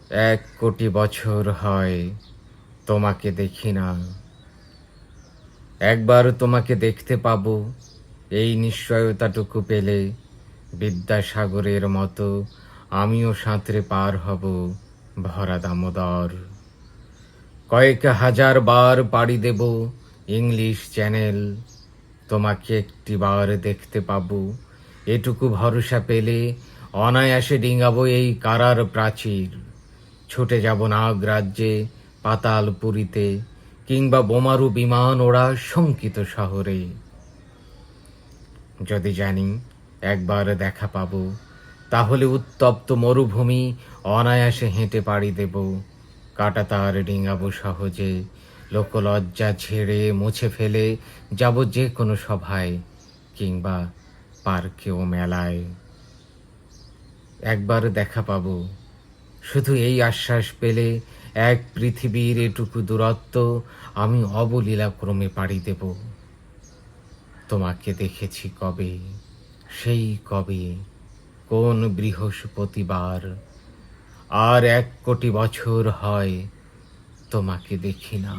1 কোটি বছর হয় তোমাকে দেখি না। একবার তোমাকে দেখতে পাবো, এই নিশ্চয়তাটুকু পেলে বিদ্যাসাগরের মতো আমিও সাঁতরে পার হব ভরা দামোদর। কয়েক হাজার বার পাড়ি দেব ইংলিশ চ্যানেল, তোমাকে একটিবার দেখতে পাবো, এটুকু ভরসা পেলে অনায়াসে ডিঙাবো এই কারার প্রাচীর। ছুটে যাব নাগরাজ্যে, পাতালপুরীতে, কিংবা বোমারু বিমান ওড়া শঙ্কিত শহরে। যদি জানি একবার দেখা পাবো, তাহলে উত্তপ্ত মরুভূমি অনায়াসে হেঁটে পাড়ি দেব। কাঁটাতার ডিঙাবো সহজে, লোকলজ্জা ঝেড়ে মুছে ফেলে যাব যে কোনো সভায়, কিংবা পার্কে ও মেলায়। একবার দেখা পাবো, শুধু এই আশ্বাস পেলে এক পৃথিবীর এটুকু দূরত্ব আমি অবলীলাক্রমে পাড়ি দেব। তোমাকে দেখেছি কবে, সেই কবে, কোন বৃহস্পতিবার। আর 1 কোটি বছর হয় তোমাকে দেখি না।